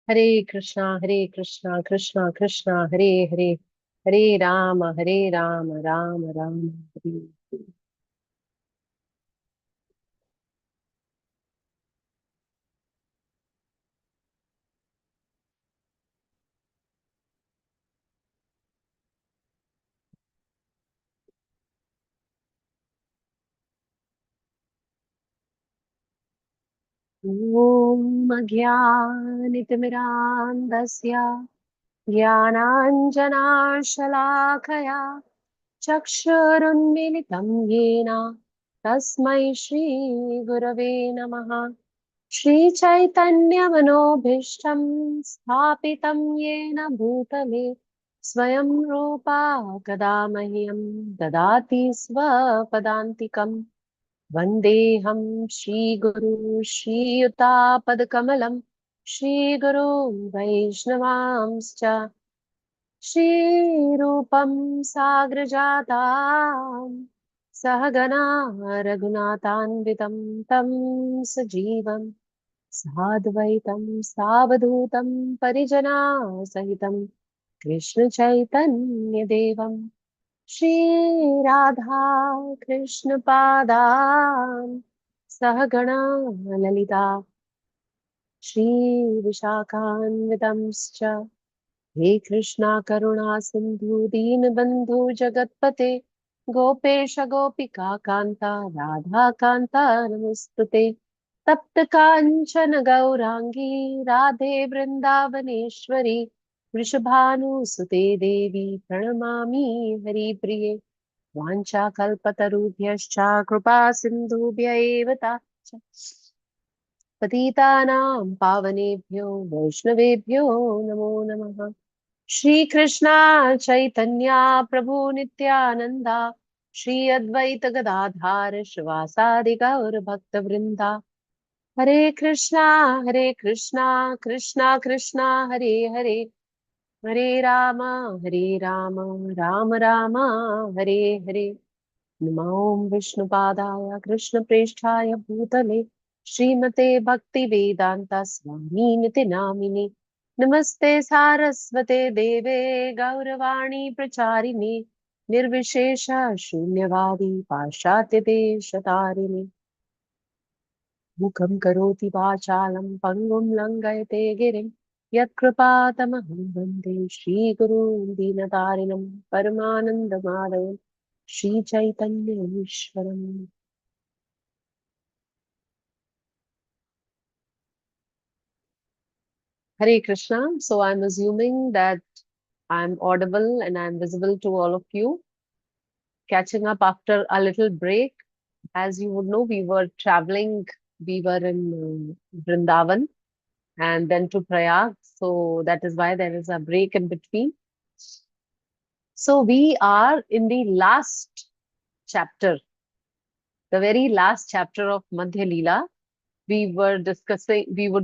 Hare Krishna, Krishna Krishna, Hare Hare, Hare Rama, Rama Rama, Hare Hare. Om Ajnanitimirandasya Jnananjanashalakaya Chakshurunmilitam Yena Tasmai Shri Gurave Namaha. Shri Chaitanya Manobhishtam Sthapitam Yena Bhutale Swayam Rupa Kadamahyam Dadati Swapadantikam. Vandeham Shri Guru Shri Yuta Shri Guru Vaishnavamscha Shri Rupam Sagrajatam Sahagana Raghunathanvitam Tam Sajivam Sadvaitam Savadhutam Parijana Sahitam Krishna Chaitanya Devam Shri Radha Krishna Padam Sahagana Lalita Shri Vishakhanvitamscha He Krishna Karuna Sindhu Deenabandhu Jagatpate Gopesha Gopika Kanta Radha Kanta Namostute Tapta Kanchana Gaurangi Radhe Vrindavaneshwari Vrishabhanu Sute Devi Pranamami Hari Priye Vanchakalpatarubhyascha Kripa Sindhubhya eva ta पतितानां पावनेभ्यो वैष्णवेभ्यो नमो नमः। श्री कृष्णा चैतन्य प्रभु नित्यानंदा श्री अद्वैत गदाधार श्रीवासादि गौर भक्त वृंदा हरे कृष्णा कृष्णा कृष्णा हरे हरे हरे राम राम राम हरे हरे। नमो विष्णुपादाय कृष्णप्रेष्ठाय भूतले श्रीमते भक्तिवेदान्त स्वामिनिति नामिने नमस्ते सारस्वते देवे गौरवाणी प्रचारिणे निर्विशेष शून्यवादी पाश्चात्य देशतारिणे मुखं करोति वाचालं पङ्गुं लङ्घयते गिरिं यत्कृपातमहं वन्दे श्रीगुरुं दीनतारिणं परमानन्दमाधवं श्रीचैतन्येश्वरम्। Hare Krishna. So I'm assuming that I'm audible and I'm visible to all of you. Catching up after a little break. As you would know, we were traveling. We were in Vrindavan and then to Prayag. So that is why there is a break in between. So we are in the last chapter, the very last chapter of MadhyaLila. We would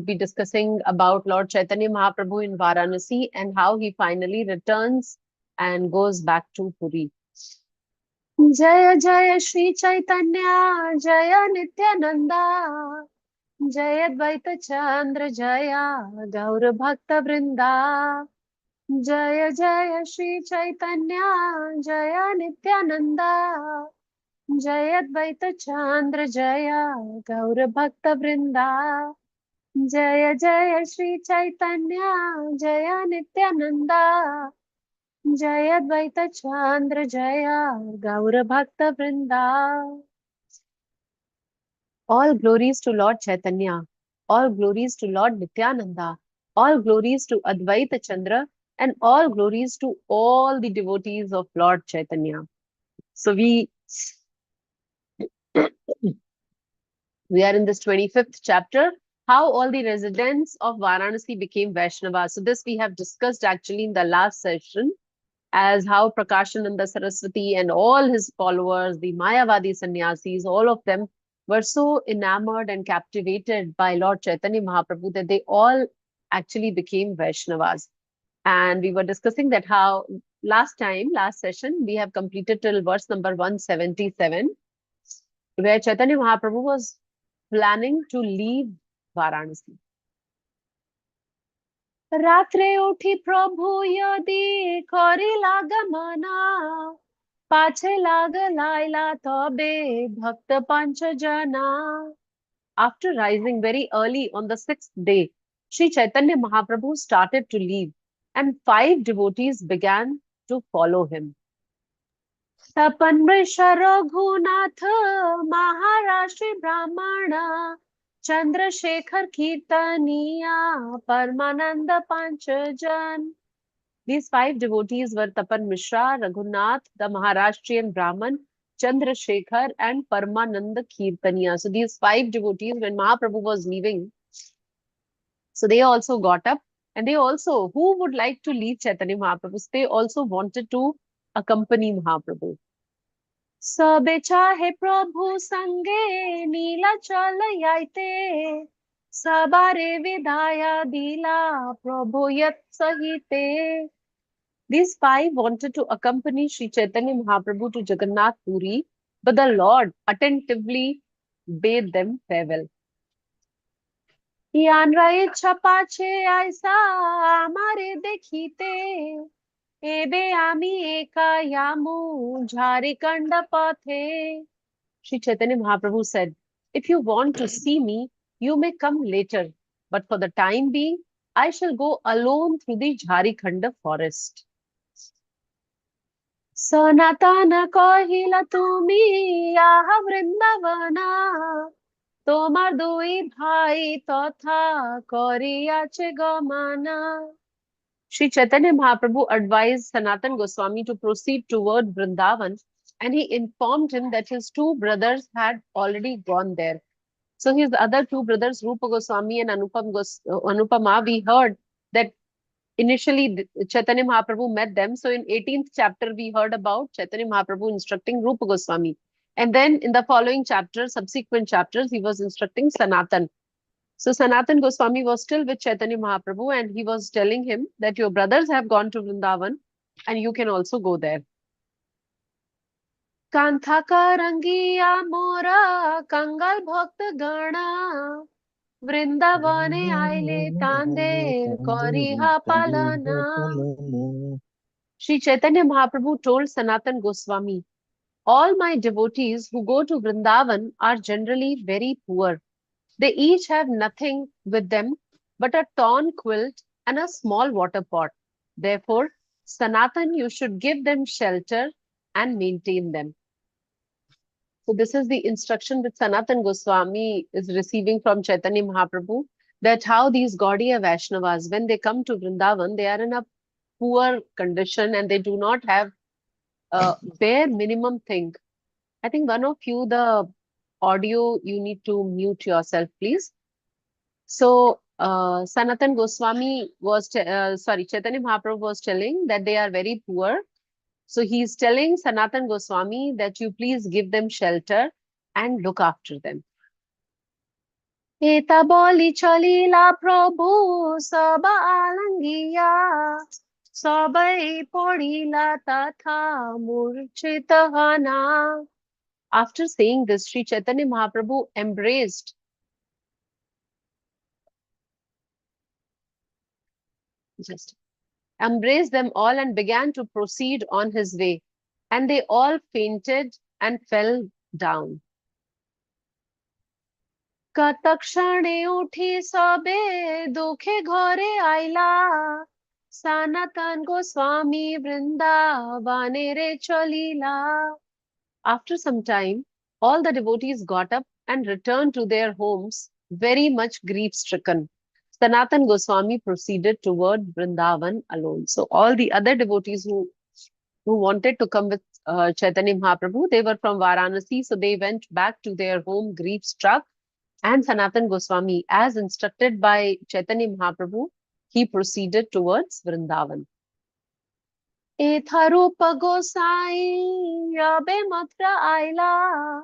be discussing about Lord Caitanya Mahaprabhu in Varanasi and how he finally returns and goes back to Puri. Jaya Jaya Shri Chaitanya Jaya Nityananda Jaya Dvaita Chandra Jaya Gaur Bhakta Vrinda Jaya Jaya Shri Chaitanya Jaya Nityananda Jaya Dvaita Chandra Jaya Gaur Bhakta Vrinda Jaya Jaya Shri Chaitanya Jaya Nityananda Jaya Dvaita Chandra Jaya Gaura Bhakta Vrinda. All glories to Lord Chaitanya, all glories to Lord Nityananda, all glories to Advaita Chandra, and all glories to all the devotees of Lord Chaitanya. So we are in this 25th chapter, how all the residents of Varanasi became Vaishnavas. So this we have discussed actually in the last session, as how Prakashananda Saraswati and all his followers, the Mayavadi sannyasis, all of them were so enamored and captivated by Lord Chaitanya Mahaprabhu that they all actually became Vaishnavas. And we were discussing that how last session, we have completed till verse number 177, where Chaitanya Mahaprabhu was planning to leave Varanasi. रात्रे उठी प्रभु यदि करिला गमना, पाछे लागलाइला तबे भक्त पंच जना. After rising very early on the sixth day, Sri Chaitanya Mahaprabhu started to leave, and 5 devotees began to follow him. तपन वृष रघुनाथ महाराष्ट्री ब्राह्मण चंद्रशेखर कीर्तनिया परमानंद पंचजन. These 5 devotees were Tapan Mishra, Raghunath, the Maharashtrian Brahman, Chandrasekhar, and Paramananda Kirtaniya. So these 5 devotees, when Mahaprabhu was leaving, so they also got up, and they also, who would like to leave Chaitanya Mahaprabhu? They also wanted to accompany Mahaprabhu. सबे चाहे प्रभु संगे नीला चल आइते, सबारे विदाया दिला प्रभु यत सहिते. These 5 wanted to accompany Sri Chaitanya Mahaprabhu to Jagannath Puri, but the Lord attentively bade them farewell. यानरा इच्छा पाछे ऐसा आमारे देखिते, एबे आमी एका यामु झारिकंड पथे. Sri Chaitanya Mahaprabhu said, if you want to see me, you may come later, but for the time being, I shall go alone through the Jharikhanda forest. Sanātana কহিলা তুমি আহা বৃন্দাবনা, তোমার দুই ভাই তথা করিয়াছে গমনা. Sri Chaitanya Mahaprabhu advised Sanatana Goswami to proceed toward Vrindavan, and he informed him that his 2 brothers had already gone there. So his other 2 brothers, Rupa Goswami and Anupama, we heard that initially Chaitanya Mahaprabhu met them. So in 18th chapter, we heard about Chaitanya Mahaprabhu instructing Rupa Goswami. And then in the following chapters, subsequent chapters, he was instructing Sanatan. So Sanatan Goswami was still with Chaitanya Mahaprabhu, and he was telling him that your brothers have gone to Vrindavan and you can also go there. Kantha का रंगिया मोरा कंगाल भक्त गणा, वृंदावने आइले कांदे करिहा पालना. Sri Chaitanya Mahaprabhu told Sanatan Goswami, all my devotees who go to Vrindavan are generally very poor. They each have nothing with them but a torn quilt and a small water pot. Therefore, Sanatan, you should give them shelter and maintain them. So this is the instruction that Sanatan Goswami is receiving from Chaitanya Mahaprabhu, that how these Gaudiya Vaisnavas, when they come to Vrindavan, they are in a poor condition and they do not have a bare minimum thing. I think one of you, the audio, you need to mute yourself, please. So Sanatan Goswami was, Chaitanya Mahaprabhu was telling that they are very poor. So he's telling Sanatan Goswami that you please give them shelter and look after them. Eta boli chalila prabhu saba alangiya, sabai podila tatha murchitahana. After saying this, Sri Chaitanya Mahaprabhu embraced them all and began to proceed on his way, and they all fainted and fell down. कतक्षणे उठी सबे दुखे घरे आइला, सनातन गोस्वामी वृंदावने रे चलिला. After some time, all the devotees got up and returned to their homes, very much grief-stricken. Sanatan Goswami proceeded toward Vrindavan alone. So all the other devotees who wanted to come with Chaitanya Mahaprabhu, they were from Varanasi, so they went back to their home grief-struck. And Sanatan Goswami, as instructed by Chaitanya Mahaprabhu, he proceeded towards Vrindavan. Etharupa Gosai Rabe Matra Aila,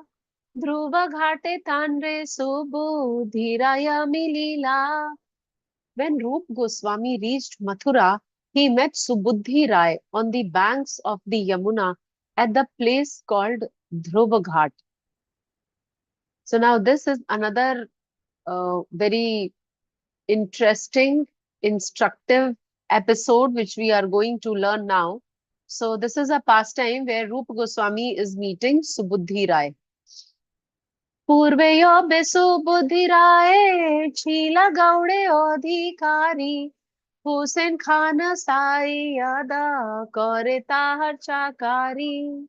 Dhruva Ghate Tanre Subhu Dhiraya Milila. When Rup Goswami reached Mathura, he met Subuddhi Rai on the banks of the Yamuna at the place called Dhruva Ghat. So now this is another very interesting instructive episode which we are going to learn now. So this is a pastime where Rupa Goswami is meeting Subuddhi Rai. पूर्वे योबे सुबुद्धि राय शीला गौड़े अधिकारी हुसैन खान साई यादा करे Tahir चाकारी.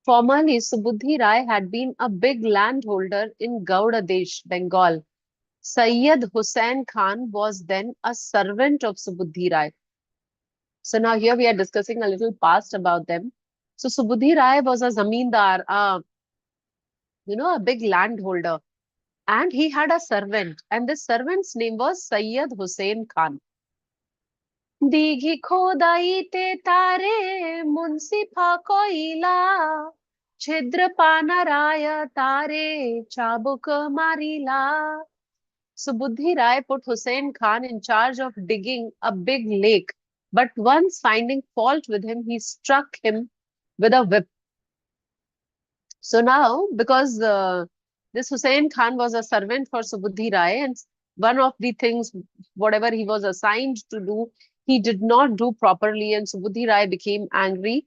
Formerly, Subuddhi Rai had been a big landholder in Gaudadesh, Bengal. Sayyid Hussain Khan was then a servant of Subuddhi Rai. So now here we are discussing a little past about them. So Subuddhi Rai was a zamindar, a big landholder, and he had a servant, and this servant's name was Sayyid Hussain Khan. दीघी खोदाई ते तारे मुंसिफा कोइला छिद्र पानराय तारे चाबुक मारिला. Subuddhi Rai put Hussain Khan in charge of digging a big lake, but once finding fault with him, he struck him with a whip. So now, because this Hussain Khan was a servant for Subuddhi Rai, and one of the things, whatever he was assigned to do, he did not do properly, and Subuddhi Rai became angry.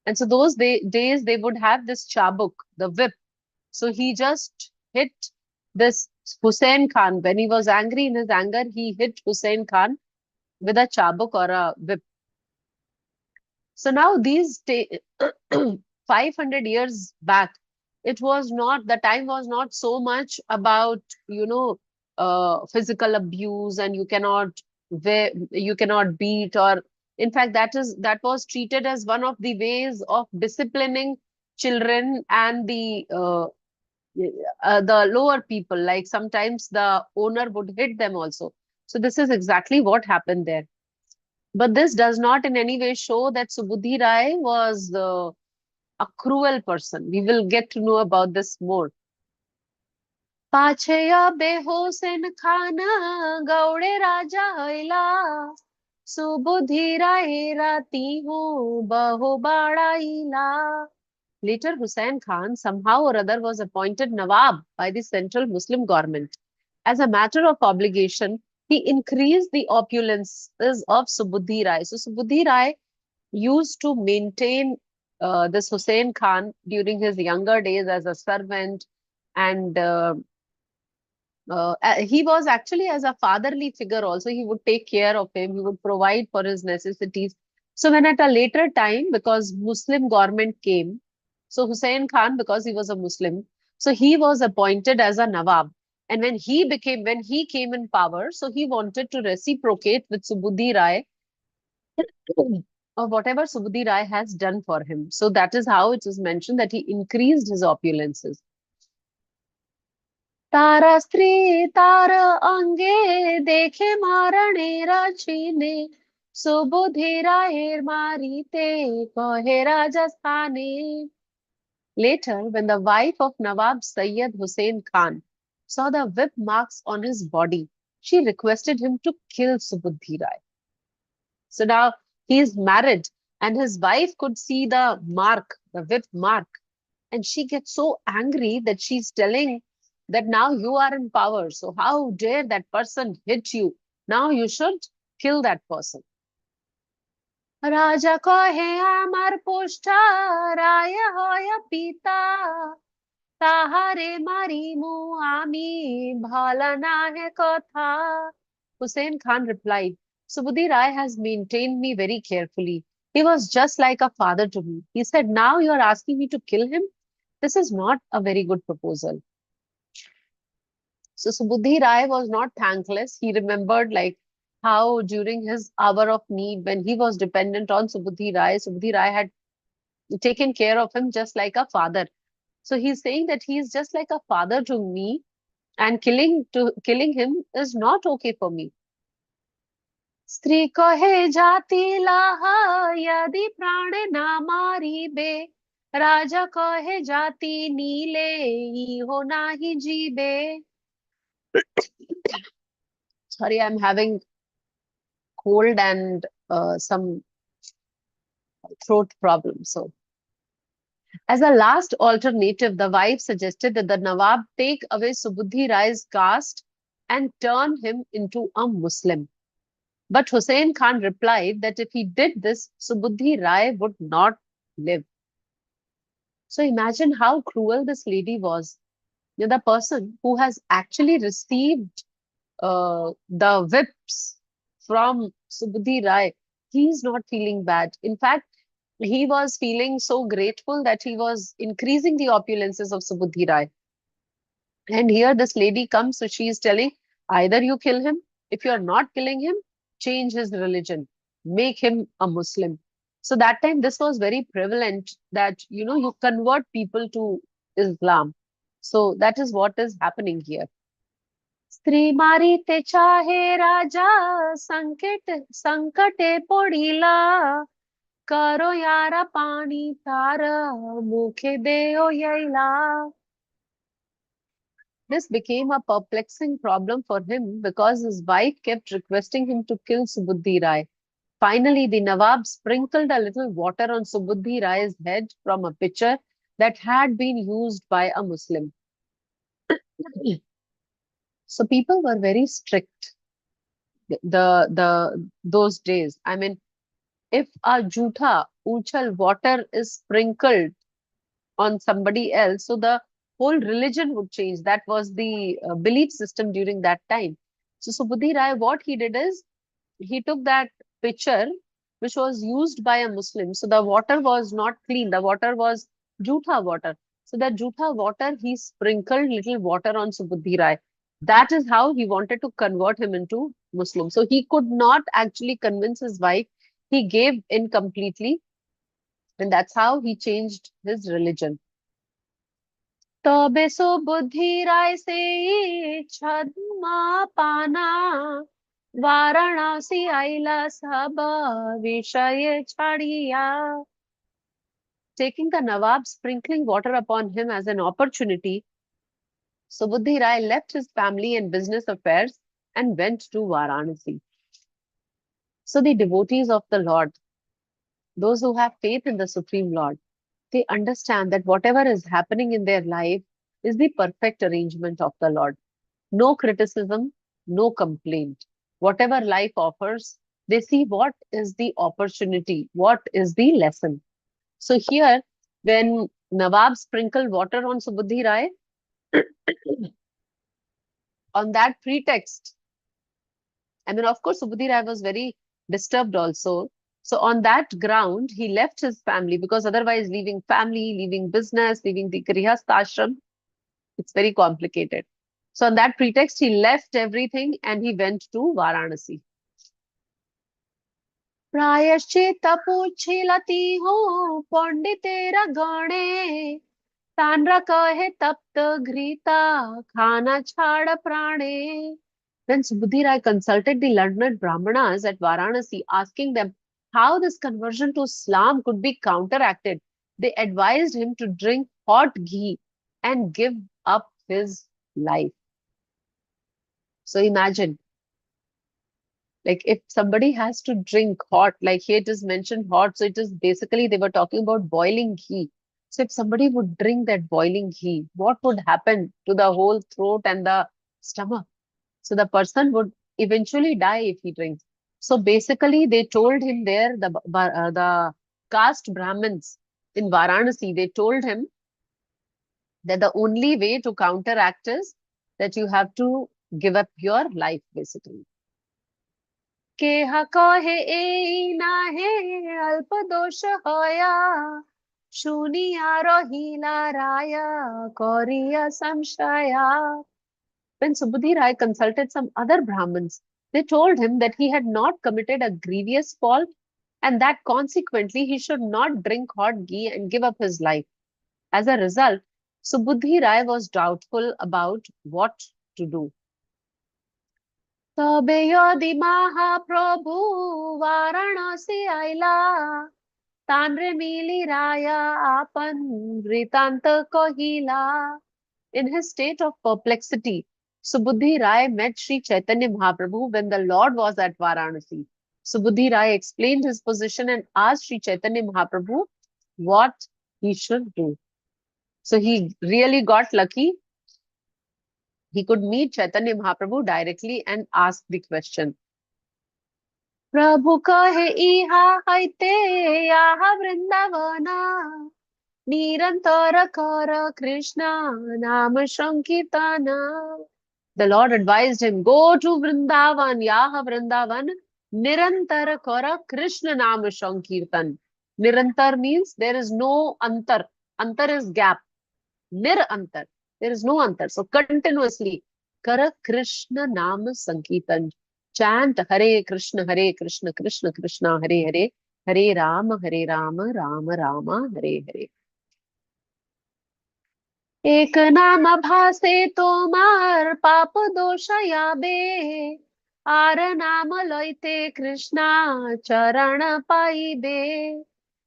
And so those days they would have this chabuk, the whip. So he just hit this Hussain Khan. When he was angry, in his anger, he hit Hussain Khan with a chabuk or a whip. So now these 500 years back, the time was not so much about, physical abuse, and you cannot beat, or in fact, that was treated as one of the ways of disciplining children and the lower people. Like sometimes the owner would hit them also. So this is exactly what happened there. But this does not in any way show that Subuddhi Rai was a cruel person. We will get to know about this more. पाछया बेहोसेन खाना गौड़े राजा हैला सुबुद्धि राय राती हूँ बहु बाड़ाईला. Later, Hussain Khan somehow or other was appointed Nawab by the central Muslim government. As a matter of obligation, he increased the opulences of Subuddhi Rai. So Subuddhi Rai used to maintain this Hussain Khan during his younger days as a servant, and he was actually as a fatherly figure also. He would take care of him, he would provide for his necessities. So when at a later time, because Muslim government came, so Hussain Khan, because he was a Muslim, so he was appointed as a Nawab. And when he came in power, so he wanted to reciprocate with Subuddhi Rai of whatever Subuddhi Rai has done for him. So that is how it is mentioned that he increased his opulences. तारा स्त्री तार अंगे देखे मारणे रचीने सुबुद्धि राय मारीते कहे राजस्थाने. Later, when the wife of Nawab Sayyid Hussain Khan saw the whip marks on his body, she requested him to kill Subuddhi Rai. So now he is married, and his wife could see the mark, the whip mark, and she gets so angry that she's telling that now you are in power, so how dare that person hit you? Now you should kill that person. Raja kahe amar pushta raya hoya pita tahare mari mu ami bhala nahe katha. Hussain Khan replied, Subuddhi Rai has maintained me very carefully. He was just like a father to me. He said, now you are asking me to kill him? This is not a very good proposal. So Subuddhi Rai was not thankless. He remembered like how during his hour of need, when he was dependent on Subuddhi Rai had taken care of him just like a father. So he's saying that he is just like a father to me, and killing him is not okay for me. स्त्री कहे जाति लाहा यदि प्राण ना मारी बे राजा कहे जाति नीले हो नाही जीबे. Sorry, I'm having cold and some throat problem. So, as a last alternative, the wife suggested that the Nawab take away Subuddhi Rai's caste and turn him into a Muslim. But Hussain Khan replied that if he did this, Subuddhi Rai would not live. So imagine how cruel this lady was. The person who has actually received the whips from Subudhi Rai, he's not feeling bad. In fact, he was feeling so grateful that he was increasing the opulences of Subudhi Rai. And here this lady comes, so she is telling, either you kill him, if you are not killing him, change his religion, make him a Muslim. So that time this was very prevalent that, you convert people to Islam. So that is what is happening here. स्त्री मारिते चाहे राजा संकटे पड़िला करो यारा पानी तार मुखे देओ यैला. This became a perplexing problem for him because his wife kept requesting him to kill Subuddhi Rai. Finally, the Nawab sprinkled a little water on Subuddhi Rai's head from a pitcher that had been used by a Muslim. So people were very strict those days. I mean, if a jutha uchal water is sprinkled on somebody else, so the whole religion would change. That was the belief system during that time. So Subudhi Rai, what he did is he took that pitcher which was used by a Muslim. So the water was not clean. The water was jutha water. So that jutha water, he sprinkled little water on Subudhi Rai. That is how he wanted to convert him into Muslim. So he could not actually convince his wife. He gave in completely. And that's how he changed his religion. तबे सुबुद्धि राय से छद्मा पाना वाराणसी आइला सब विषय छड़िया. Taking the Nawab sprinkling water upon him as an opportunity, Subuddhi Rai left his family and business affairs and went to Varanasi. So the devotees of the Lord, those who have faith in the Supreme Lord, they understand that whatever is happening in their life is the perfect arrangement of the Lord. No criticism, no complaint. Whatever life offers, they see what is the opportunity, what is the lesson. So here, when Nawab sprinkled water on Subuddhi Rai, on that pretext, I mean, of course, Subudhi Rai was very disturbed also. So on that ground, he left his family because otherwise leaving family, leaving business, leaving the Grihastha ashram, it's very complicated. So on that pretext, he left everything and he went to Varanasi. प्रायश्चित पूछिलती हूँ पंडितेरा गणे तानरा कहे तप्त घृता खाना छाड़ प्राणे. Then Subudhi Rai consulted the learned Brahmanas at Varanasi, asking them how this conversion to Islam could be counteracted. They advised him to drink hot ghee and give up his life. So imagine, like if somebody has to drink hot, like here it is mentioned hot, so it is basically they were talking about boiling ghee. So if somebody would drink that boiling ghee, what would happen to the whole throat and the stomach? So the person would eventually die if he drinks. So basically, they told him there, the caste Brahmins in Varanasi, they told him that the only way to counteract is that you have to give up your life, basically. केहा कहे ए नाहे अल्प दोष होया शुनिया रहिला राया करिया संशया. When Subudhi Rai consulted some other Brahmins, they told him that he had not committed a grievous fault and that consequently he should not drink hot ghee and give up his life. As a result, Subudhi Rai was doubtful about what to do. तबे यदि महाप्रभु वाराणसी आइला तानरे मिली राया आपन वृतांत कहिला. In his state of perplexity, Subuddhi Rai met Sri Chaitanya Mahāprabhu when the Lord was at Varanasi. Subuddhi Rai explained his position and asked Sri Chaitanya Mahāprabhu what he should do. So he really got lucky. He could meet Chaitanya Mahaprabhu directly and ask the question. प्रभु कहे इहा हैते आहा वृंदावना निरंतर कर कृष्ण नाम Sankirtana. The Lord advised him, go to Vrindavan, Yaha Vrindavan, Nirantar Kara Krishna Nama Sankirtan. Nirantar means there is no antar. Antar is gap. Nir antar. There is no antar. So continuously, Kara Krishna Nama Sankirtan. Chant Hare Krishna, Krishna Krishna, Hare Hare, Hare Rama, Rama Rama, Hare Hare. एक नाम भासे तोमार पाप दोष याबे are नाम लैते कृष्णा चरण पाइबे.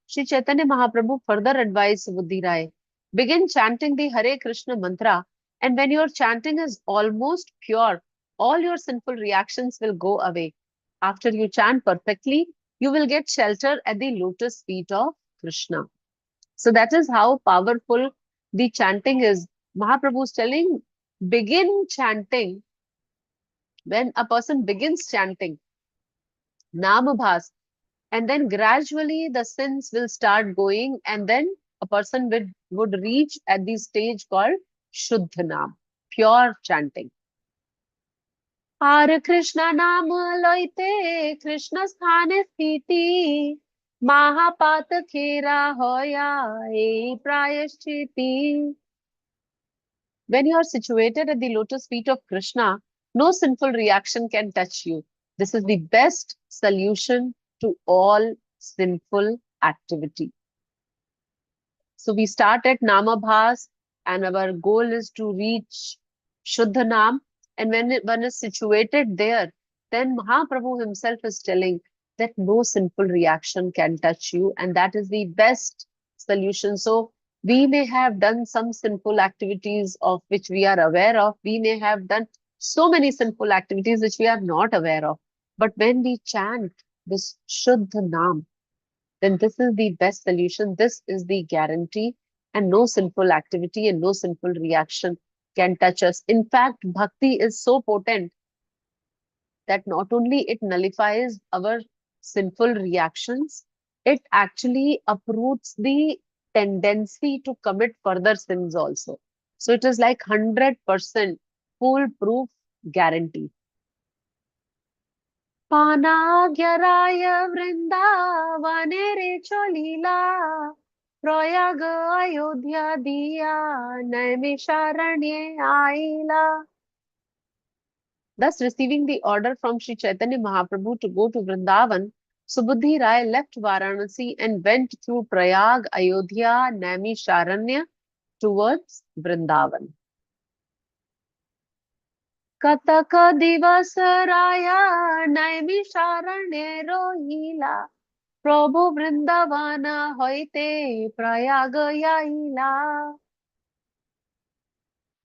Sri Chaitanya Mahaprabhu further advised Buddhi Rai, begin chanting the Hare Krishna mantra, and when your chanting is almost pure, all your sinful reactions will go away. After you chant perfectly, you will get shelter at the lotus feet of Krishna. So that is how powerful the chanting is. Mahaprabhu is telling, begin chanting. When a person begins chanting Namabhas, and then gradually the sins will start going, and then a person would reach at the stage called Shuddha Nam, pure chanting. Hare Krishna Nam Laite Krishna Sthane Sthiti Mahapat Khera Hoya E Prayashchiti. When you are situated at the lotus feet of Krishna, no sinful reaction can touch you. This is the best solution to all sinful activity. So we start at Namabhas, and our goal is to reach Shuddha Nam. And when one is situated there, then Mahaprabhu himself is telling that no sinful reaction can touch you, and that is the best solution. So we may have done some sinful activities of which we are aware of. We may have done so many sinful activities which we are not aware of. But when we chant this Shuddha Nam, then this is the best solution. This is the guarantee, and no sinful activity and no sinful reaction can touch us. In fact, bhakti is so potent that not only it nullifies our sinful reactions, it actually uproots the tendency to commit further sins also. So it is like 100% foolproof guarantee. पानाग्यराय वृंदावने रे चलिला प्रयाग अयोध्या दिया नैमिषारण्ये आइला. Thus, receiving the order from Sri Chaitanya Mahaprabhu to go to Vrindavan, Subudhi Rai left Varanasi and went through Prayag, Ayodhya, Naimisharanya towards Vrindavan. कतक दिवस राया नैमिषारण्ये रोहिला प्रभु वृंदावन होइते प्रयाग आइला.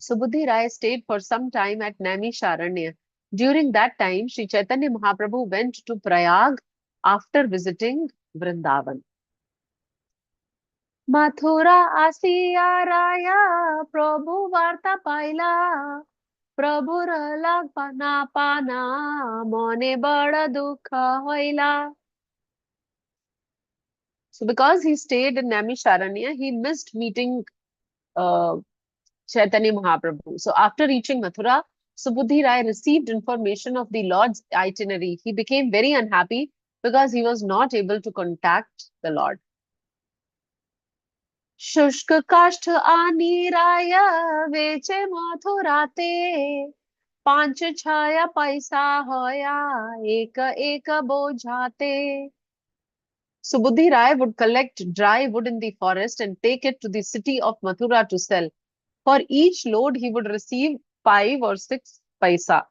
Subudhi Rai stayed for some time at Naimisharanya. During that time, Sri Chaitanya Mahaprabhu went to Prayag after visiting Vrindavan. Mathura आसिया राया प्रभु वार्ता पाइला प्रभुर लागपना पाना मने बड़ दुख होइला. So because he stayed in Naimisharanya, he missed meeting Chaitanya Mahaprabhu. So after reaching Mathura, Subudhi Rai received information of the Lord's itinerary. He became very unhappy because he was not able to contact the Lord. शुष्क काष्ठ आनी राया वेचे मथुराते पांच छाया पैसा होया एक एक बोझाते. Subudhi Rai would collect dry wood in the forest and take it to the city of Mathura to sell. For each load, he would receive 5 or 6 paisa.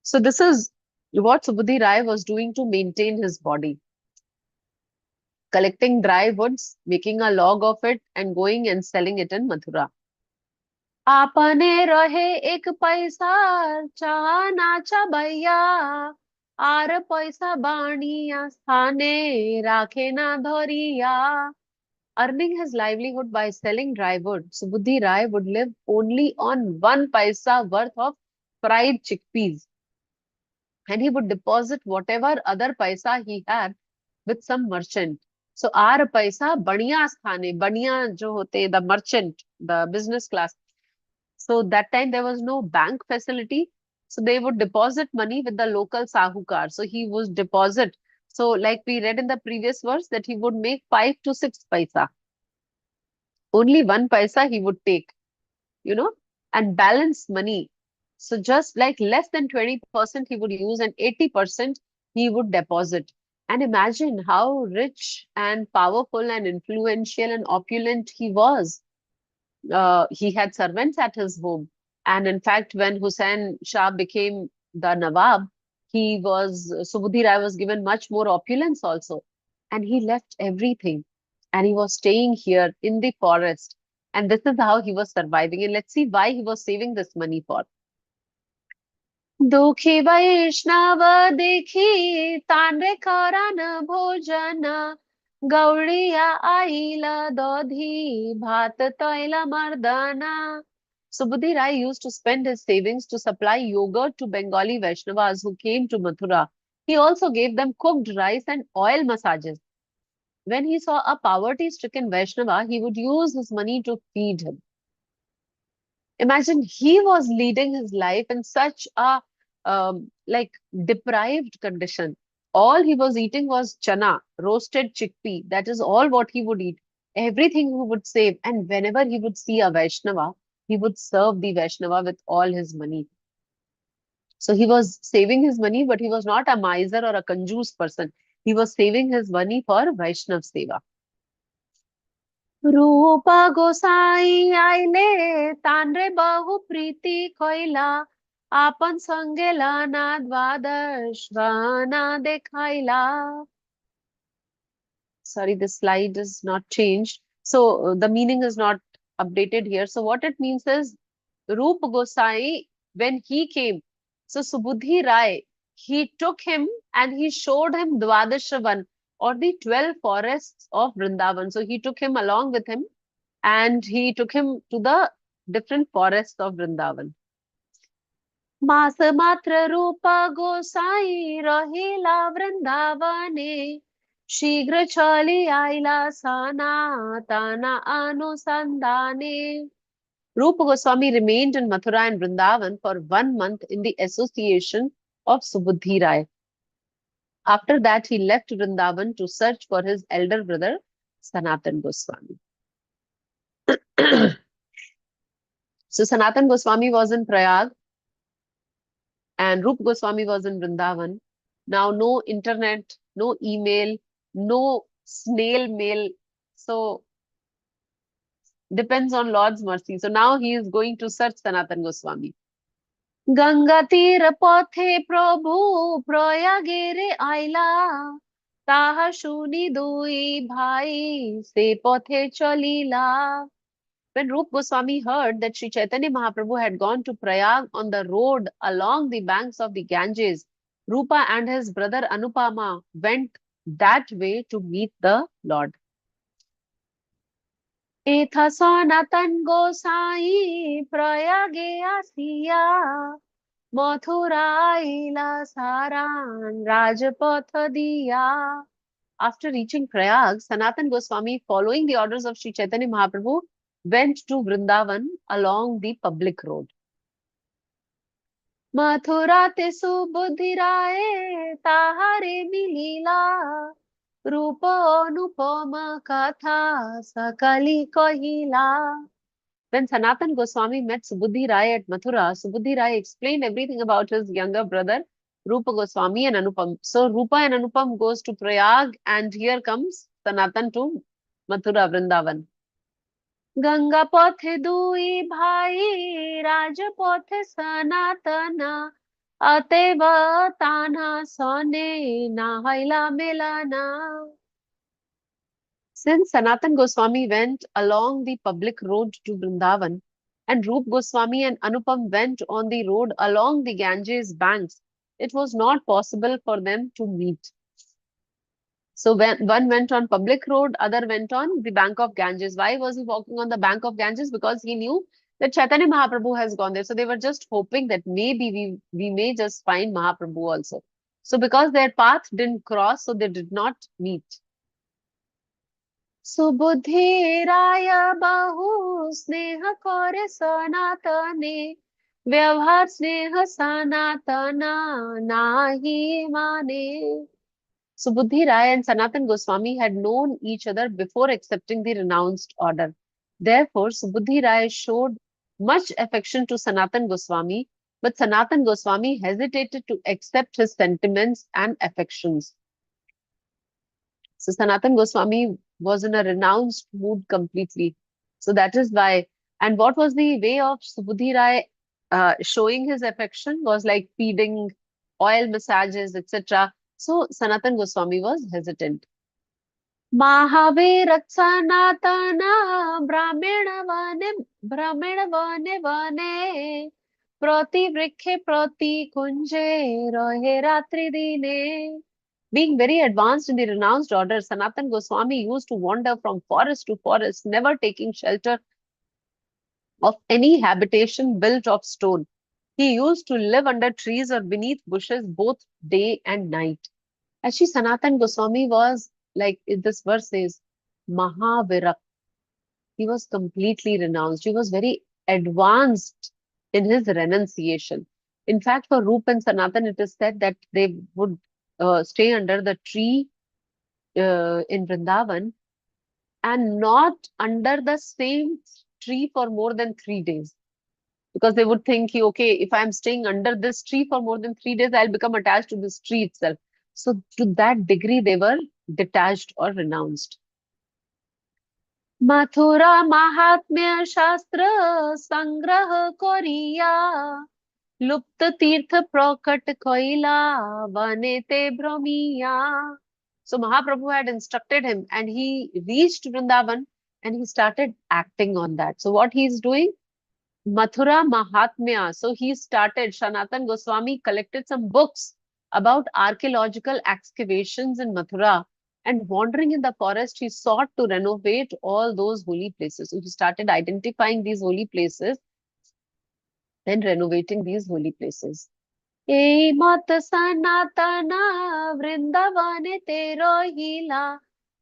So this is what Subudhi Rai was doing to maintain his body. Collecting dry woods, making a log of it, and going and selling it in Mathura. आपने रहे एक पैसा चाह नाचा भैया are पैसा बाणिया स्थाने राखे ना धरिया. Earning his livelihood by selling dry wood, Subudhi Rai would live only on 1 paisa worth of fried chickpeas. and he would deposit whatever other paisa he had with some merchant. So our paisa baniya sthane, baniya jo hote, the merchant, the business class. So that time there was no bank facility. So they would deposit money with the local sahukar. So he would deposit. So like we read in the previous verse that he would make 5 to 6 paisa. Only 1 paisa he would take, you know, and balance money. So just like less than 20% he would use and 80% he would deposit. And imagine how rich and powerful and influential and opulent he was. He had servants at his home. And in fact, when Hussain Shah became the Nawab, Subudhi Rai was given much more opulence also. And he left everything. And he was staying here in the forest. And this is how he was surviving. And let's see why he was saving this money for. दुखी वैष्णव देखी तांडे करान भोजन गौड़िया आईला दधी भात तैला मर्दना. Subudhi Rai used to spend his savings to supply yogurt to Bengali Vaisnavas who came to Mathura. He also gave them cooked rice and oil massages. When he saw a poverty-stricken Vaishnava, he would use his money to feed him. Imagine he was leading his life in such a like deprived condition. All he was eating was chana, roasted chickpea. That is all what he would eat. Everything he would save. And whenever he would see a Vaishnava, he would serve the Vaishnava with all his money. So he was saving his money, but he was not a miser or a conjuice person. He was saving his money for Vaishnav Seva. रूप गोसाई आइले तांड्रे बहु प्रीति कोइला आपन संगेला ना द्वादश वाना देखाइला. Sorry, this slide is not changed. So the meaning is not updated here. So what it means is Rup Gosai, when he came, so Subudhi Rai, he took him and he showed him Dwadashavan or the 12 forests of Vrindavan. So he took him along with him and he took him to the different forests of Vrindavan. मास मात्र रूप गोसाई रहिला वृंदावने शीघ्र चली आइला सनातन अनुसंधाने. Rupa Goswami remained in Mathura and Vrindavan for 1 month in the association of Subudhi Rai. After that, he left Vrindavan to search for his elder brother, Sanatan Goswami. So Sanatan Goswami was in Prayag and Rupa Goswami was in Vrindavan. Now, no internet, no email, no snail mail. So, depends on Lord's mercy. So now he is going to search Sanatan Goswami. Ganga तीर पथे प्रभु प्रयागेरे आइला ताहा शुनी दुई भाई से पथे चलीला. When Rup Goswami heard that Sri Chaitanya Mahaprabhu had gone to Prayag on the road along the banks of the Ganges, Rupa and his brother Anupama went that way to meet the Lord. एथा सनातन गोसाई प्रयागे आसिया मथुराइला सारान राजपथ दिया. After reaching Prayag, Sanatan Goswami, following the orders of Sri Chaitanya Mahaprabhu, went to Vrindavan along the public road. Mathura ते सुबुद्धि राय ताहारे मिलीला रूप अनुपम कथा सकली कहिला. When Sanatan Goswami met Subudhi Rai at Mathura, Subudhi Rai explained everything about his younger brother, Rupa Goswami and Anupam. So Rupa and Anupam goes to Prayag and here comes Sanatan to Mathura, Vrindavan. Ganga पथे दुई भाई राजपथे सनातना अतएव तान्हा सने नाहैला Melana. Since Sanatan Goswami went along the public road to Vrindavan and Rup Goswami and Anupam went on the road along the Ganges banks, it was not possible for them to meet. So when one went on public road, other went on the bank of Ganges. Why was he walking on the bank of Ganges? Because he knew that Chaitanya Mahaprabhu has gone there. So they were just hoping that maybe we may just find Mahaprabhu also. So because their path didn't cross, so they did not meet. सुबुद्धिराय बहु स्नेह करे सनातने व्यवहार स्नेह सनातना नाही माने. So Buddhi Rai and Sanatan Goswami had known each other before accepting the renounced order. Therefore, Subudhi Rai showed much affection to Sanatan Goswami, but Sanatan Goswami hesitated to accept his sentiments and affections. So Sanatan Goswami was in a renounced mood completely. So that is why. And what was the way of Subudhi Rai showing his affection? Was like feeding, oil massages, etc. So Sanatan Goswami was hesitant. Mahavir सनातन ब्राह्मण वने वने प्रति वृक्षे प्रति कुंजे रहे रात्रि दिने. Being very advanced in the renounced order, Sanatan Goswami used to wander from forest to forest, never taking shelter of any habitation built of stone. He used to live under trees or beneath bushes both day and night. Actually, Sanatan Goswami was, like this verse says, Mahavirak. He was completely renounced. He was very advanced in his renunciation. In fact, for Rup and Sanatan, it is said that they would stay under the tree in Vrindavan and not under the same tree for more than 3 days. Because they would think, okay, if I'm staying under this tree for more than 3 days, I'll become attached to this tree itself. So to that degree, they were detached or renounced. Mathura Mahatmya Shastra Sangrah Koriya Lupta Tirtha Prakat Koila Vanete Brahmiya. So Mahaprabhu had instructed him and he reached Vrindavan and he started acting on that. So what he is doing? Mathura Mahatmya. So he started, Sanatan Goswami collected some books about archaeological excavations in Mathura, and wandering in the forest, he sought to renovate all those holy places. So he started identifying these holy places and renovating these holy places. Ei mat Sanatana Vrindavane tero hila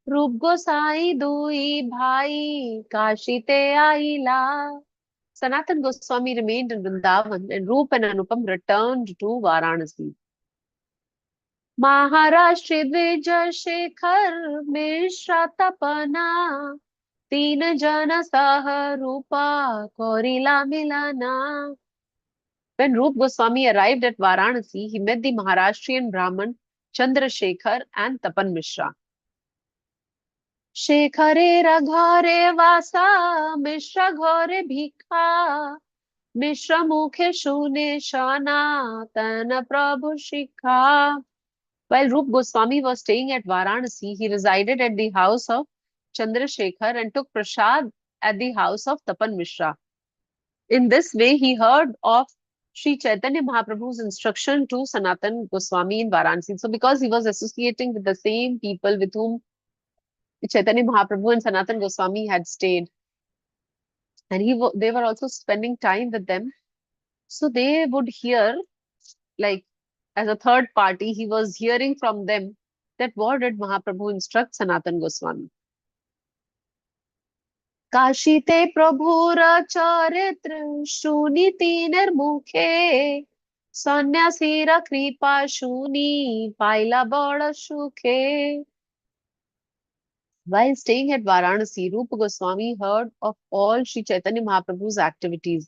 Rup Gosai dui bhai Kashi te aila. Sanatan Goswami remained in Vrindavan and Rup and Anupam returned to Varanasi. Maharashtra Dvija Shekhar Mishra Tapana Teen Jana Saha Rupa Korila Milana. When Rup Goswami arrived at Varanasi, he met the Maharashtrian Brahman Chandrasekhar and Tapan Mishra. Shekharera ghare vasa Mishra ghare bhikha Mishra mukhe shune Sanatana Prabhu Shikha. While Rup Goswami was staying at Varanasi, he resided at the house of Chandrasekhar and took prasad at the house of Tapan Mishra. In this way, he heard of Sri Chaitanya Mahaprabhu's instruction to Sanatan Goswami in Varanasi. So because he was associating with the same people with whom Chaitanya Mahaprabhu and Sanatan Goswami had stayed, and they were also spending time with them, so they would hear, like as a third party, he was hearing from them that what did Mahaprabhu instruct Sanatan Goswami. Kashite Prabhura Charitra Shuniti Nirmukhe Sanyasira Kripa Shuni Paila Bada Shukhe. While staying at Varanasi, Rupa Goswami heard of all Sri Chaitanya Mahaprabhu's activities.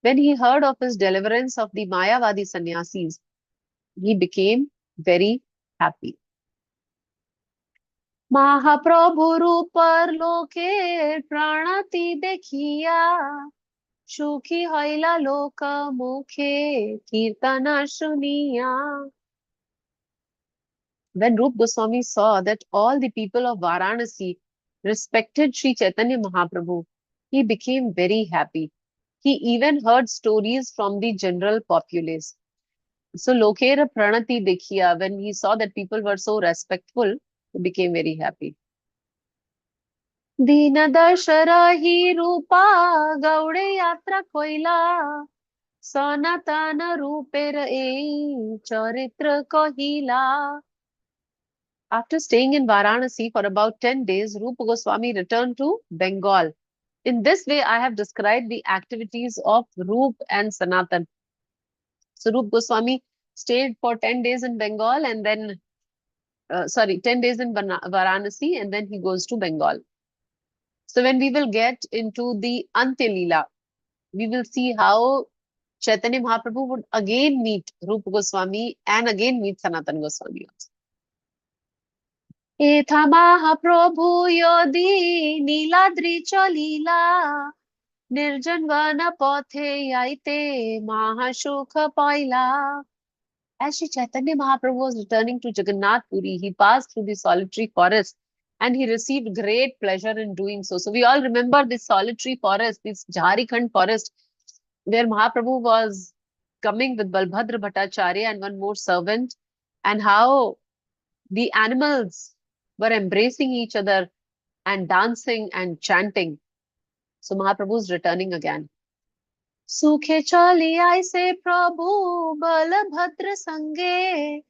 When he heard of his deliverance of the Mayavadi sannyasis, he became very happy. Mahaprabhu Rupar Loke Pranati Dekhiya Shukhi Haila Loka Mukhe Kirtana Shuniya. When Rup Goswami saw that all the people of Varanasi respected Sri Chaitanya Mahaprabhu, he became very happy. He even heard stories from the general populace. So Lokera Pranati Dekhiya, when he saw that people were so respectful, he became very happy. दीन दशरही रूपा गौड़े यात्रा कोइला सनातन रूपेर ए चरित्र कहिला. After staying in Varanasi for about 10 days, Rupa Goswami returned to Bengal. In this way, I have described the activities of Rup and Sanatan. So Rup Goswami stayed for 10 days in Bengal and then, 10 days in Varanasi, and then he goes to Bengal. So when we will get into the MadhyaLila, we will see how Chaitanya Mahaprabhu would again meet Rupa Goswami and again meet Sanatana Goswami also. एथा महाप्रभु यदि नीलाद्रि चलीला निर्जन one पथे आइते महासुख पाइला. As Sri Chaitanya Mahaprabhu was returning to Jagannath Puri, he passed through the solitary forest and he received great pleasure in doing so. So we all remember this solitary forest, this Jharikhand forest, where Mahaprabhu was coming with Balbhadra Bhattacharya and one more servant, and how the animals were embracing each other and dancing and chanting. So Mahaprabhu is returning again. Sukhe chali aise Prabhu Balabhadra sange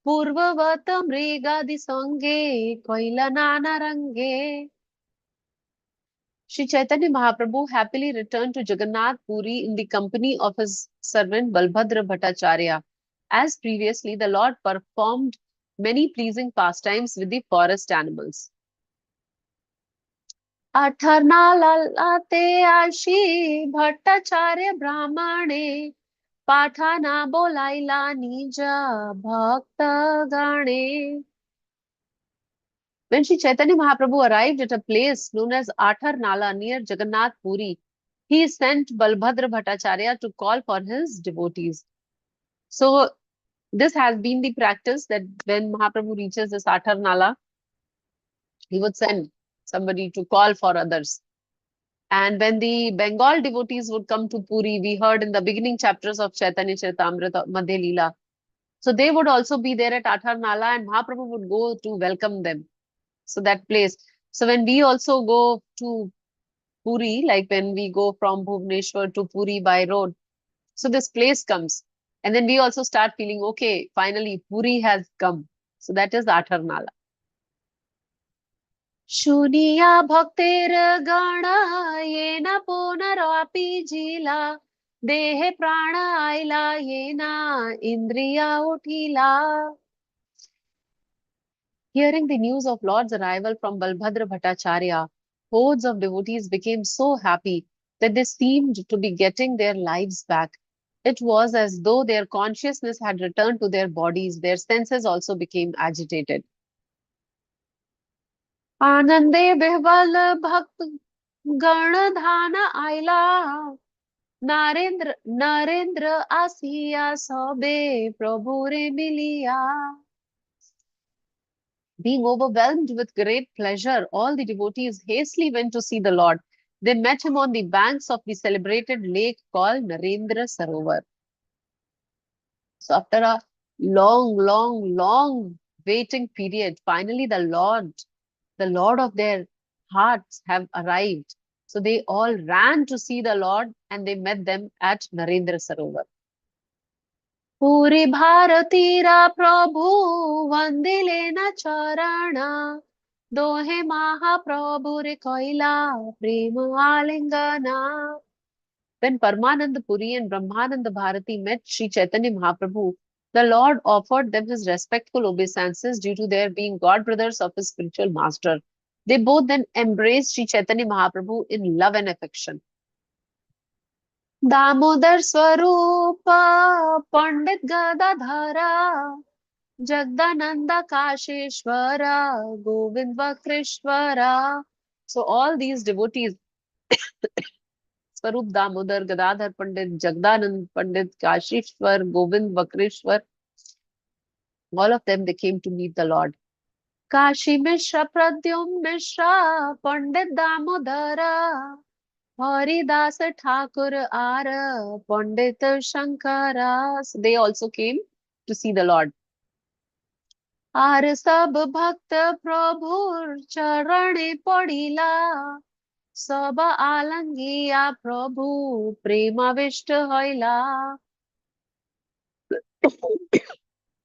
Purvavat mrigadi sange Koila nana range. Sri Chaitanya Mahaprabhu happily returned to Jagannath Puri in the company of his servant Balbhadra Bhattacharya. As previously, the Lord performed many pleasing pastimes with the forest animals. अठरनालाते आशी भट्टाचार्य ब्राह्मणे पाठाना बोलाइला निज भक्त गणे. When Sri Chaitanya Mahaprabhu arrived at a place known as Atharnala near Jagannath Puri, he sent Balbhadra Bhattacharya to call for his devotees. So this has been the practice that when Mahaprabhu reaches this Atharnala, he would send somebody to call for others. And when the Bengal devotees would come to Puri, we heard in the beginning chapters of Chaitanya Charitamrta, MadhyaLila. So they would also be there at Atharnala and Mahaprabhu would go to welcome them. So that place. So when we also go to Puri, like when we go from Bhubaneswar to Puri by road, so this place comes. And then we also start feeling, okay, finally Puri has come. So that is Atharnala. शुनिया भक्तेर गणा येना पुनरापि जिला देहे प्राण आइला येना इंद्रिया उठिला. Hearing the news of Lord's arrival from Balbhadra Bhattacharya, hordes of devotees became so happy that they seemed to be getting their lives back. It was as though their consciousness had returned to their bodies. Their senses also became agitated. आनंदे बेहबल भक्त गण धान आइला नरेंद्र नरेंद्र आसिया सबे प्रभु रे मिलिया. Being overwhelmed with great pleasure, all the devotees hastily went to see the Lord. They met him on the banks of the celebrated lake called Narendra Sarovar. So after a long waiting period, finally the Lord of their hearts have arrived. So they all ran to see the Lord and they met them at Narendra Sarovar. पूरी भारतीरा प्रभु वंदिले न चरणा दोहे महाप्रभु रे कोइला प्रेम आलिंगना. When Paramananda Puri and Brahmananda Bharati met Sri Chaitanya Mahaprabhu, the Lord offered them his respectful obeisances due to their being god brothers of his spiritual master. They both then embraced Sri Chaitanya Mahaprabhu in love and affection. Damodar Swarup Pandit Gadadhara Jagadananda Kasheshwara Govind Vakreshwara. So all these devotees, Swarup Damodar, Gadadhar Pandit, Jagdanand Pandit, Kashishwar, Govind Vakreshwar, all of them, they came to meet the Lord. Kashi Mishra, Pradyum Mishra, Pandit Damodara, Haridas Thakur Ara, Pandit Shankara. So they also came to see the Lord. आर सब भक्त प्रभुर चरणे पड़िला सब आलंगिया प्रभु प्रेमाविष्ट होइला.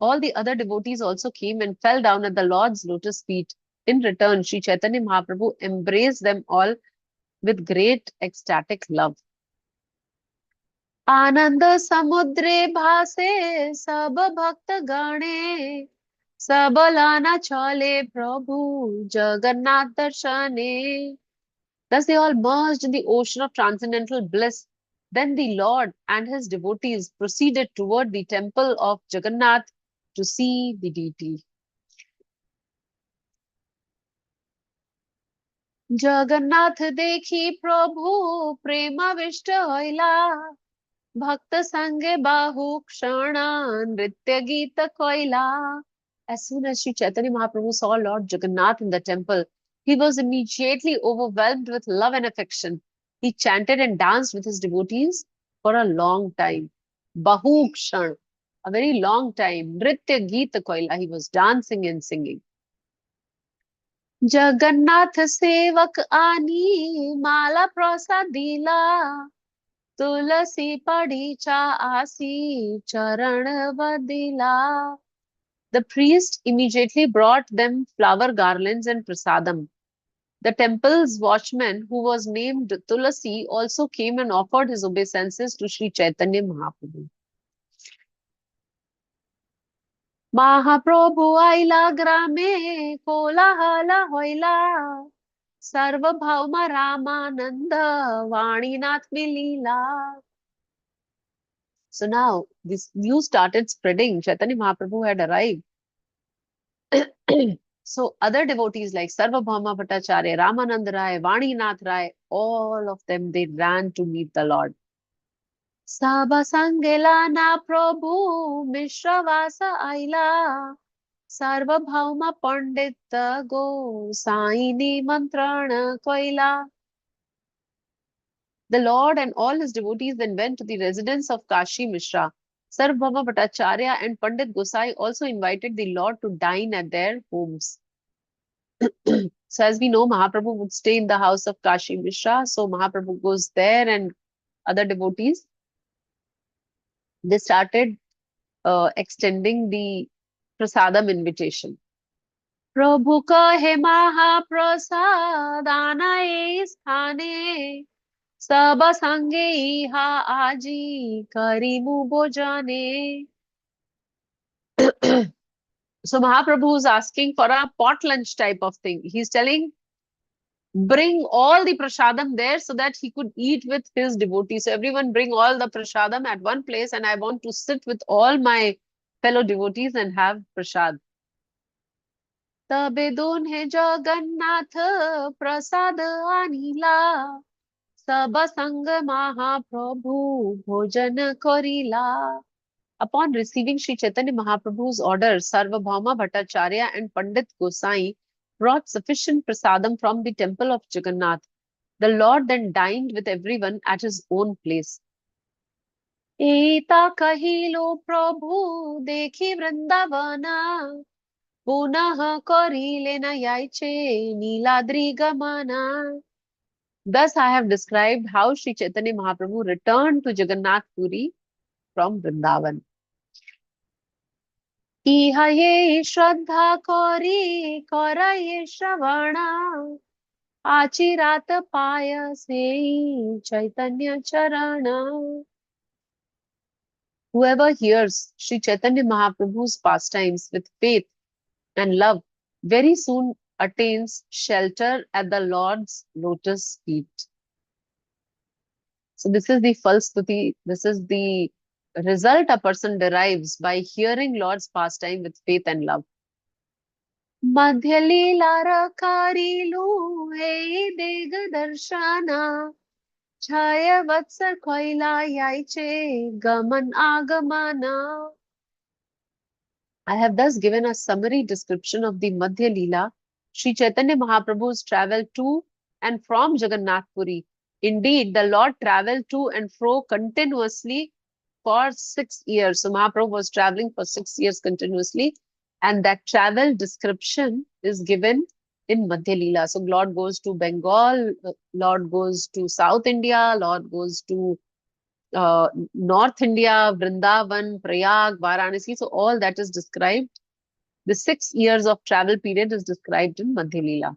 All the other devotees also came and fell down at the Lord's lotus feet. In return, Sri Chaitanya Mahaprabhu embraced them all with great ecstatic love. आनंद समुद्रे भासे सब भक्त गणे सब लाना चले प्रभु जगन्नाथ दर्शने. Thus they all merged in the ocean of transcendental bliss. Then the Lord and his devotees proceeded toward the temple of Jagannath to see the deity. Jagannath देखी प्रभु प्रेमाविष्ट होइला भक्त संगे बाहु क्षण नृत्य गीत कोइला. As soon as Sri Chaitanya Mahaprabhu saw Lord Jagannath in the temple, he was immediately overwhelmed with love and affection. He chanted and danced with his devotees for a long time. Bahu kshan, a very long time. Nritya Geeta Koila, he was dancing and singing. Jagannath sevak ani mala prasadila तुलसी पड़ी चा आसी चरण वदिला. The priest immediately brought them flower garlands and prasadam. The temple's watchman, who was named Tulasi, also came and offered his obeisances to Sri Chaitanya Mahaprabhu. Mahaprabhu aila grame kolahala hoila Sarvabhauma Ramananda Vaninath Lila. So now this news started spreading. Chaitanya Mahaprabhu had arrived. So other devotees like Sarvabhauma Bhattacharya, Ramananda Rai, Vaninath Rai, all of them, they ran to meet the Lord. Sabha Sangela na Prabhu Mishravasa Aila Sarvabhauma Pandit Go Saini Mantrana Koila. The Lord and all his devotees then went to the residence of Kashi Mishra. Sarvabhauma Bhattacharya and Pandit Gosai also invited the Lord to dine at their homes. So as we know, Mahaprabhu would stay in the house of Kashi Mishra. So Mahaprabhu goes there and other devotees, they started extending the prasadam invitation. Prabhu kahe Mahaprasad anaye sthane Saba sange iha aji karimu bojane. So Mahaprabhu is asking for a pot lunch type of thing. He's telling, bring all the prasadam there so that he could eat with his devotees. So everyone bring all the prasadam at one place and I want to sit with all my fellow devotees and have prasad. Tabe dunhe Jagannath prasad anila Saba Sangha Mahaprabhu Bhojan Korila. Upon receiving Sri Chaitanya Mahaprabhu's order, Sarvabhauma Bhattacharya and Pandit Gosai brought sufficient prasadam from the temple of Jagannath. The Lord then dined with everyone at his own place. Eta kahilo Prabhu dekhi Vrindavana Punah korile na yaiche Niladri gamana. Thus I have described how Sri Chaitanya Mahaprabhu returned to Jagannath Puri from Vrindavan. Iha ye shraddha kori karaye shravana achirat paya se Chaitanya Charana. Whoever hears Sri Chaitanya Mahaprabhu's pastimes with faith and love very soon attains shelter at the Lord's lotus feet. So this is the falstuti, this is the result a person derives by hearing Lord's pastime with faith and love. MadhyaLila rakarilu hey deg darshana chaya vatsar koila yaiche gaman agamana. I have thus given a summary description of the MadhyaLila, Sri Chaitanya Mahaprabhu's travel to and from Jagannath Puri. Indeed, the Lord traveled to and fro continuously for 6 years. So Mahaprabhu was traveling for 6 years continuously. And that travel description is given in MadhyaLila. So Lord goes to Bengal, Lord goes to South India, Lord goes to North India, Vrindavan, Prayag, Varanasi. So all that is described. The 6 years of travel period is described in MadhyaLila.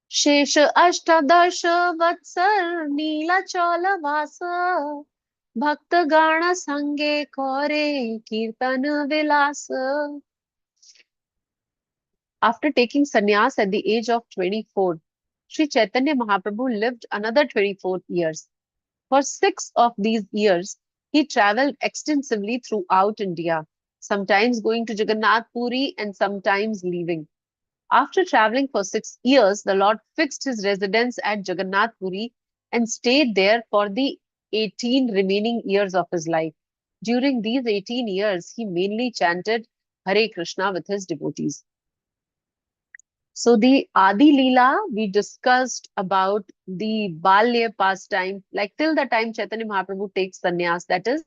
शेष अष्टादश वत्सर नीलाचल वास भक्त गण संगे करे कीर्तन विलास. After taking sannyas at the age of 24, Sri Chaitanya Mahaprabhu lived another 24 years. For 6 of these years, he traveled extensively throughout India, sometimes going to Jagannath Puri and sometimes leaving. After traveling for 6 years, the Lord fixed his residence at Jagannath Puri and stayed there for the 18 remaining years of his life. During these 18 years, he mainly chanted Hare Krishna with his devotees. So the Adi Lila, we discussed about the Balya pastime, like till the time Chaitanya Mahaprabhu takes sannyas, that is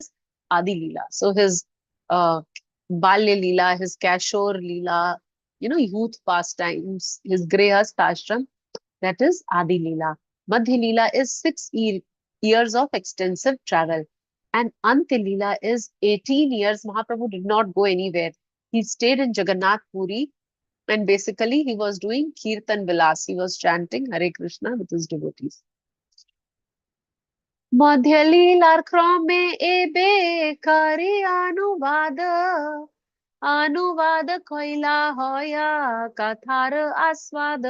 Adi Lila. So his uh, Balya Lila, his Kashor Lila, youth pastimes, his Grehast ashram, that is Adi Lila. Madhya Lila is 6 years of extensive travel. And Antya Lila is 18 years. Mahaprabhu did not go anywhere. He stayed in Jagannath Puri, and basically, he was doing Kirtan Vilas. He was chanting Hare Krishna with his devotees. MadhyaLilar krame ebe kare anuvad koila hoya kathar aswad.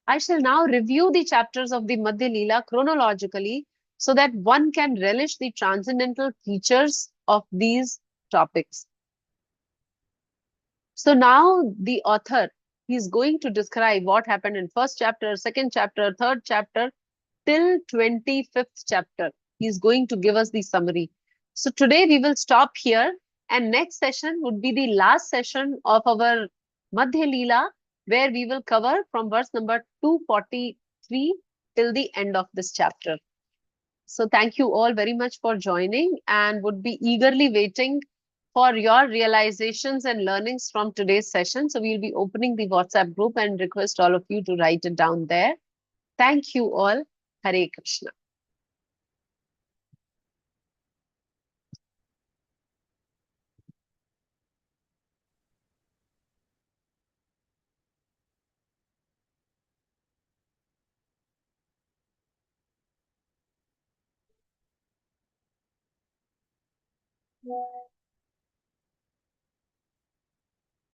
I shall now review the chapters of the MadhyaLila chronologically so that one can relish the transcendental features of these topics. So now the author, he's going to describe what happened in first chapter, second chapter, third chapter, till 25th chapter. He's going to give us the summary. So today we will stop here, and next session would be the last session of our Madhya Lila, where we will cover from verse number 243 till the end of this chapter. So thank you all very much for joining, and would be eagerly waiting for your realizations and learnings from today's session. So we'll be opening the WhatsApp group and request all of you to write it down there. Thank you all. Hare Krishna.